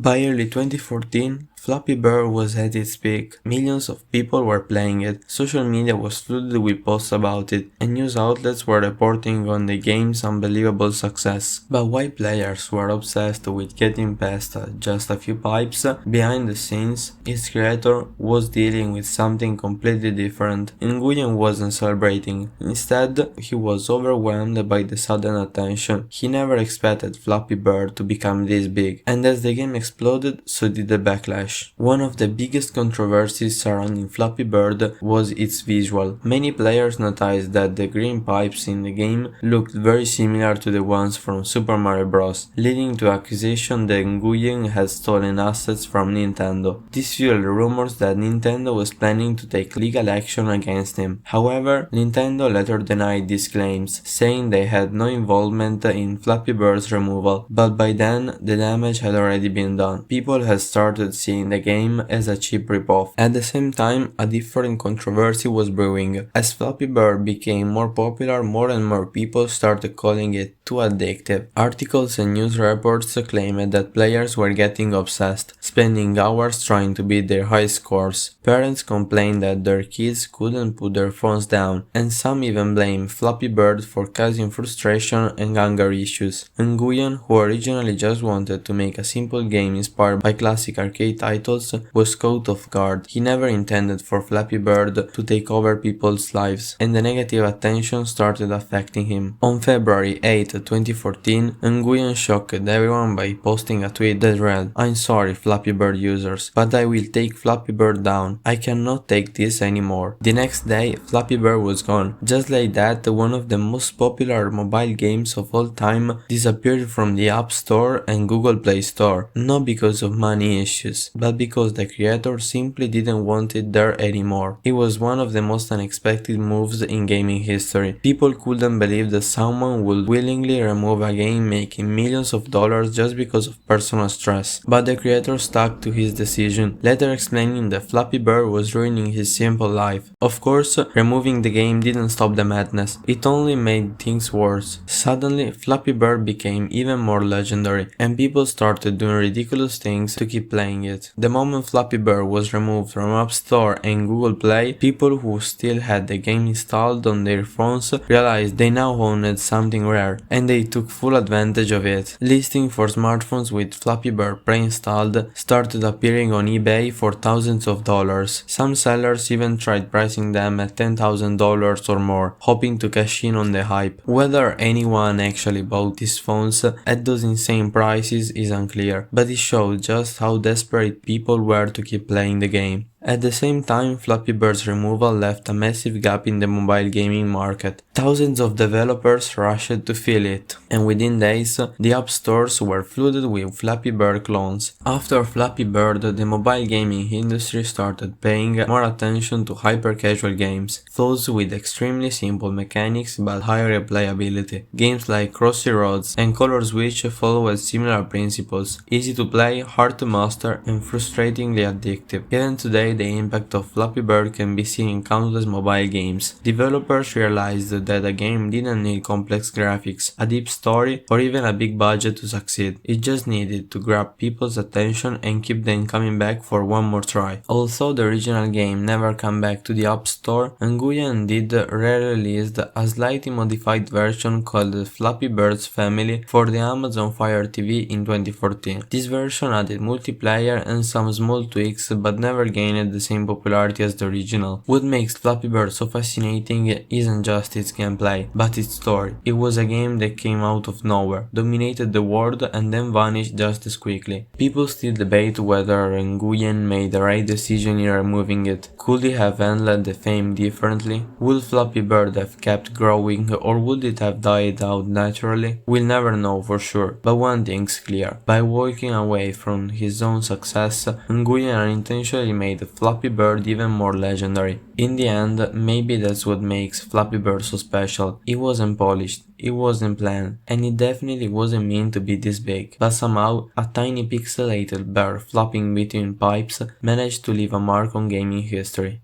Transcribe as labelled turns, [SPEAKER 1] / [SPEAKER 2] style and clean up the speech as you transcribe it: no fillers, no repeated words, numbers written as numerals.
[SPEAKER 1] By early 2014, Flappy Bird was at its peak. Millions of people were playing it, social media was flooded with posts about it, and news outlets were reporting on the game's unbelievable success. But while players were obsessed with getting past just a few pipes, behind the scenes, its creator was dealing with something completely different. Nguyen wasn't celebrating. Instead, he was overwhelmed by the sudden attention. He never expected Flappy Bird to become this big, and as the game exploded, so did the backlash. One of the biggest controversies surrounding Flappy Bird was its visual. Many players noticed that the green pipes in the game looked very similar to the ones from Super Mario Bros., leading to accusations that Nguyen had stolen assets from Nintendo. This fueled rumors that Nintendo was planning to take legal action against him. However, Nintendo later denied these claims, saying they had no involvement in Flappy Bird's removal, but by then the damage had already been done. People had started seeing the game as a cheap ripoff. At the same time, a different controversy was brewing. As Flappy Bird became more popular, more and more people started calling it too addictive. Articles and news reports claimed that players were getting obsessed, spending hours trying to beat their high scores. Parents complained that their kids couldn't put their phones down, and some even blamed Flappy Bird for causing frustration and anger issues. Nguyen, who originally just wanted to make a simple game inspired by classic arcade titles, was caught off guard. He never intended for Flappy Bird to take over people's lives, and the negative attention started affecting him. On February 8, 2014, Nguyen shocked everyone by posting a tweet that read, "I'm sorry, Flappy Bird users, but I will take Flappy Bird down. I cannot take this anymore." The next day, Flappy Bird was gone. Just like that, one of the most popular mobile games of all time disappeared from the App Store and Google Play Store, not because of money issues, but because the creator simply didn't want it there anymore. It was one of the most unexpected moves in gaming history. People couldn't believe that someone would willingly remove a game making millions of dollars just because of personal stress. But the creator stuck to his decision, later explaining that Flappy Bird was ruining his simple life. Of course, removing the game didn't stop the madness, it only made things worse. Suddenly, Flappy Bird became even more legendary, and people started doing ridiculous things to keep playing it. The moment Flappy Bird was removed from App Store and Google Play, people who still had the game installed on their phones realized they now owned something rare, and they took full advantage of it. Listings for smartphones with Flappy Bird pre-installed started appearing on eBay for thousands of dollars. Some sellers even tried pricing them at $10,000 or more, hoping to cash in on the hype. Whether anyone actually bought these phones at those insane prices is unclear, but it showed just how desperate people were to keep playing the game. At the same time, Flappy Bird's removal left a massive gap in the mobile gaming market. Thousands of developers rushed to fill it, and within days, the app stores were flooded with Flappy Bird clones. After Flappy Bird, the mobile gaming industry started paying more attention to hyper-casual games, those with extremely simple mechanics but high replayability. Games like Crossy Roads and Color Switch followed similar principles: easy to play, hard to master, and frustratingly addictive. Even today, the impact of Flappy Bird can be seen in countless mobile games. Developers realized that a game didn't need complex graphics, a deep story, or even a big budget to succeed. It just needed to grab people's attention and keep them coming back for one more try. Although the original game never came back to the App Store, Nguyen did re-release a slightly modified version called Flappy Bird's Family for the Amazon Fire TV in 2014. This version added multiplayer and some small tweaks, but never gained the same popularity as the original. What makes Flappy Bird so fascinating isn't just its gameplay, but its story. It was a game that came out of nowhere, dominated the world, and then vanished just as quickly. People still debate whether Nguyen made the right decision in removing it. Could he have handled the fame differently? Would Flappy Bird have kept growing, or would it have died out naturally? We'll never know for sure, but one thing's clear. By walking away from his own success, Nguyen unintentionally made Flappy Bird even more legendary. In the end, maybe that's what makes Flappy Bird so special. It wasn't polished, it wasn't planned, and it definitely wasn't meant to be this big. But somehow, a tiny pixelated bird flopping between pipes managed to leave a mark on gaming history.